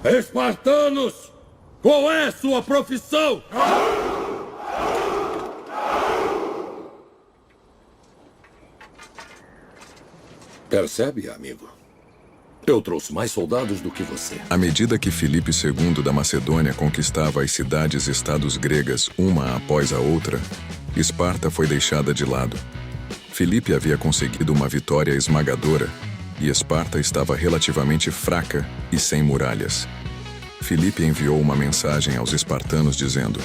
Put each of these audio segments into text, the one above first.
Espartanos! Qual é sua profissão? Percebe, amigo? Eu trouxe mais soldados do que você. À medida que Filipe II da Macedônia conquistava as cidades-estados gregas uma após a outra, Esparta foi deixada de lado. Filipe havia conseguido uma vitória esmagadora e Esparta estava relativamente fraca e sem muralhas. Filipe enviou uma mensagem aos espartanos dizendo: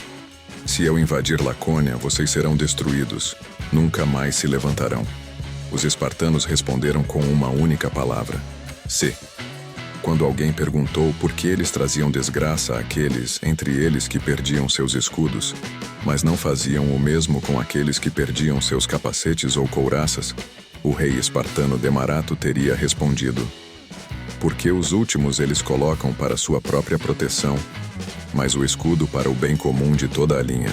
"Se eu invadir Lacônia, vocês serão destruídos. Nunca mais se levantarão." Os espartanos responderam com uma única palavra: "Se." Quando alguém perguntou por que eles traziam desgraça àqueles entre eles que perdiam seus escudos, mas não faziam o mesmo com aqueles que perdiam seus capacetes ou couraças, o rei espartano Demarato teria respondido: "Porque os últimos eles colocam para sua própria proteção, mas o escudo para o bem comum de toda a linha.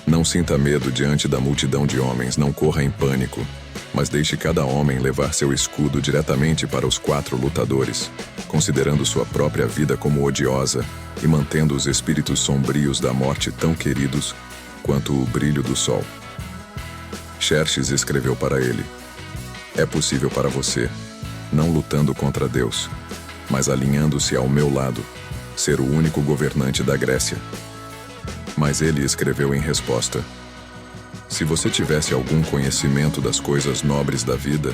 Não sinta medo diante da multidão de homens, não corra em pânico, mas deixe cada homem levar seu escudo diretamente para os 4 lutadores, considerando sua própria vida como odiosa e mantendo os espíritos sombrios da morte tão queridos quanto o brilho do sol." Xerxes escreveu para ele: "É possível para você, não lutando contra Deus, mas alinhando-se ao meu lado, ser o único governante da Grécia." Mas ele escreveu em resposta: "Se você tivesse algum conhecimento das coisas nobres da vida,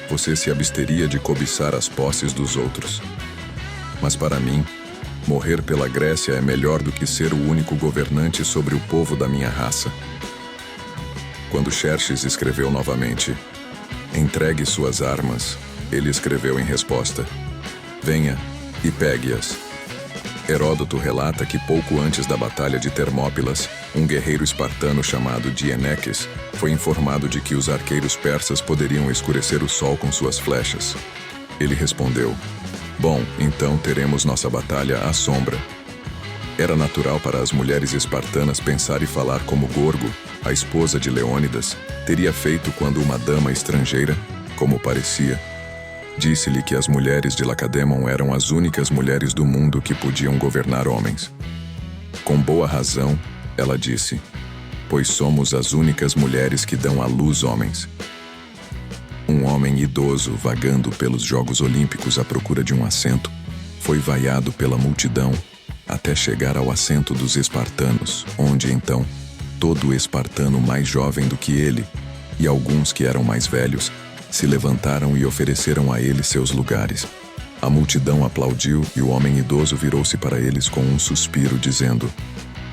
você se absteria de cobiçar as posses dos outros. Mas para mim, morrer pela Grécia é melhor do que ser o único governante sobre o povo da minha raça." Quando Xerxes escreveu novamente: "Entregue suas armas", ele escreveu em resposta: "Venha e pegue-as." Heródoto relata que pouco antes da batalha de Termópilas, um guerreiro espartano chamado Dieneques foi informado de que os arqueiros persas poderiam escurecer o sol com suas flechas. Ele respondeu: "Bom, então teremos nossa batalha à sombra." Era natural para as mulheres espartanas pensar e falar como Gorgo, a esposa de Leônidas, teria feito quando uma dama estrangeira, como parecia, disse-lhe que as mulheres de Lacedemon eram as únicas mulheres do mundo que podiam governar homens. Com boa razão, ela disse: "Pois somos as únicas mulheres que dão à luz homens." Um homem idoso vagando pelos Jogos Olímpicos à procura de um assento, foi vaiado pela multidão até chegar ao assento dos espartanos, onde então todo espartano mais jovem do que ele, e alguns que eram mais velhos, se levantaram e ofereceram a ele seus lugares. A multidão aplaudiu e o homem idoso virou-se para eles com um suspiro, dizendo: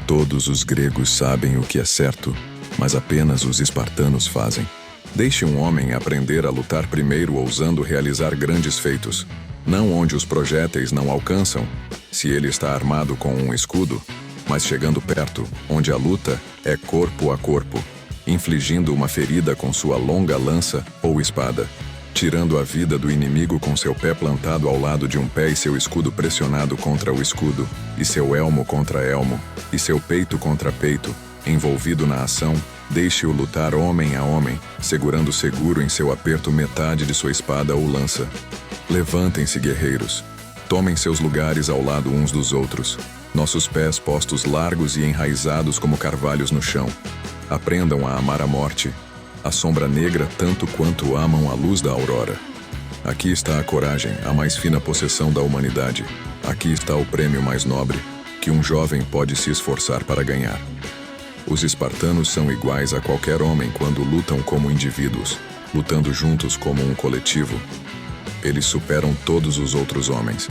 "Todos os gregos sabem o que é certo, mas apenas os espartanos fazem. Deixe um homem aprender a lutar primeiro ousando realizar grandes feitos, não onde os projéteis não alcançam, se ele está armado com um escudo, mas chegando perto, onde a luta é corpo a corpo, infligindo uma ferida com sua longa lança ou espada, tirando a vida do inimigo com seu pé plantado ao lado de um pé e seu escudo pressionado contra o escudo, e seu elmo contra elmo, e seu peito contra peito, envolvido na ação, deixe-o lutar homem a homem, segurando seguro em seu aperto metade de sua espada ou lança. Levantem-se, guerreiros. Tomem seus lugares ao lado uns dos outros, nossos pés postos largos e enraizados como carvalhos no chão. Aprendam a amar a morte, a sombra negra tanto quanto amam a luz da aurora. Aqui está a coragem, a mais fina possessão da humanidade. Aqui está o prêmio mais nobre, que um jovem pode se esforçar para ganhar. Os espartanos são iguais a qualquer homem quando lutam como indivíduos, lutando juntos como um coletivo. Eles superam todos os outros homens."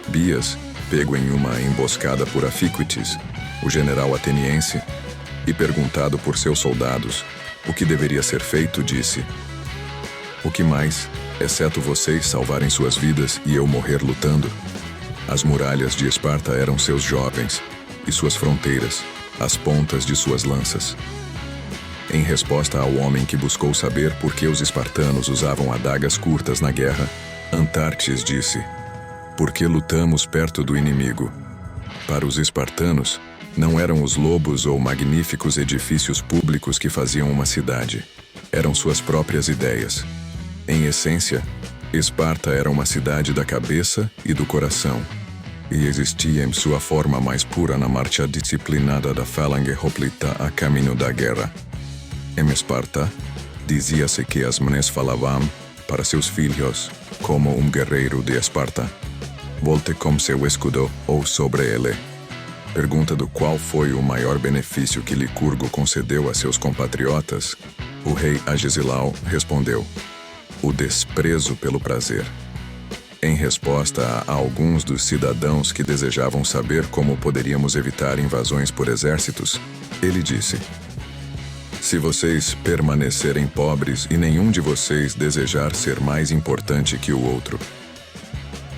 Bias, pego em uma emboscada por Afiquites, o general ateniense, e perguntado por seus soldados o que deveria ser feito, disse: "O que mais, exceto vocês salvarem suas vidas e eu morrer lutando?" As muralhas de Esparta eram seus jovens, e suas fronteiras, as pontas de suas lanças. Em resposta ao homem que buscou saber por que os espartanos usavam adagas curtas na guerra, Antartes disse: "Porque lutamos perto do inimigo." Para os espartanos, não eram os lobos ou magníficos edifícios públicos que faziam uma cidade. Eram suas próprias ideias. Em essência, Esparta era uma cidade da cabeça e do coração. e existia em sua forma mais pura na marcha disciplinada da falange hoplita a caminho da guerra. Em Esparta, dizia-se que as mães falavam para seus filhos como um guerreiro de Esparta. Volte com seu escudo ou sobre ele. Pergunta do qual foi o maior benefício que Licurgo concedeu a seus compatriotas, o rei Agesilau respondeu: o desprezo pelo prazer. Em resposta a alguns dos cidadãos que desejavam saber como poderíamos evitar invasões por exércitos, ele disse: se vocês permanecerem pobres e nenhum de vocês desejar ser mais importante que o outro.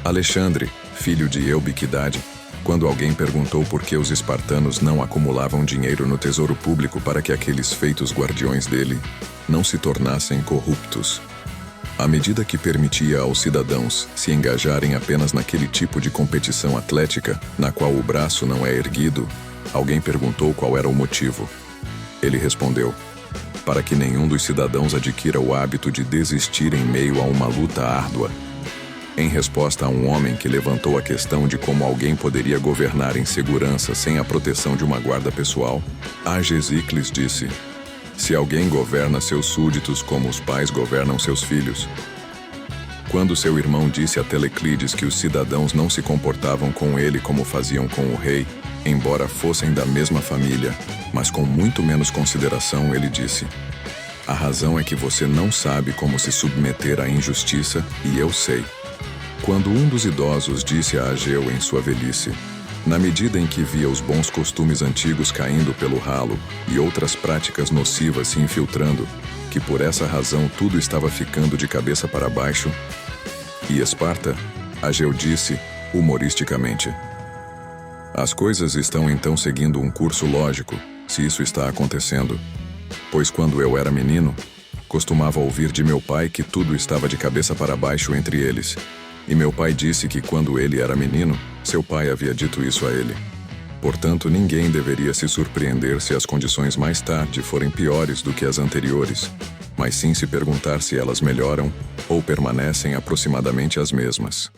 Alexandre, filho de Eubiquidade, quando alguém perguntou por que os espartanos não acumulavam dinheiro no tesouro público para que aqueles feitos guardiões dele não se tornassem corruptos. À medida que permitia aos cidadãos se engajarem apenas naquele tipo de competição atlética, na qual o braço não é erguido, alguém perguntou qual era o motivo. Ele respondeu: para que nenhum dos cidadãos adquira o hábito de desistir em meio a uma luta árdua. Em resposta a um homem que levantou a questão de como alguém poderia governar em segurança sem a proteção de uma guarda pessoal, Agezicles disse: se alguém governa seus súditos como os pais governam seus filhos. Quando seu irmão disse a Teleclides que os cidadãos não se comportavam com ele como faziam com o rei, embora fossem da mesma família, mas com muito menos consideração, ele disse: a razão é que você não sabe como se submeter à injustiça, e eu sei. Quando um dos idosos disse a Ageu em sua velhice, na medida em que via os bons costumes antigos caindo pelo ralo e outras práticas nocivas se infiltrando, que por essa razão tudo estava ficando de cabeça para baixo, e Esparta, Ageu disse, humoristicamente: as coisas estão então seguindo um curso lógico, se isso está acontecendo. Pois quando eu era menino, costumava ouvir de meu pai que tudo estava de cabeça para baixo entre eles. E meu pai disse que quando ele era menino, seu pai havia dito isso a ele. Portanto, ninguém deveria se surpreender se as condições mais tarde forem piores do que as anteriores, mas sim se perguntar se elas melhoram ou permanecem aproximadamente as mesmas.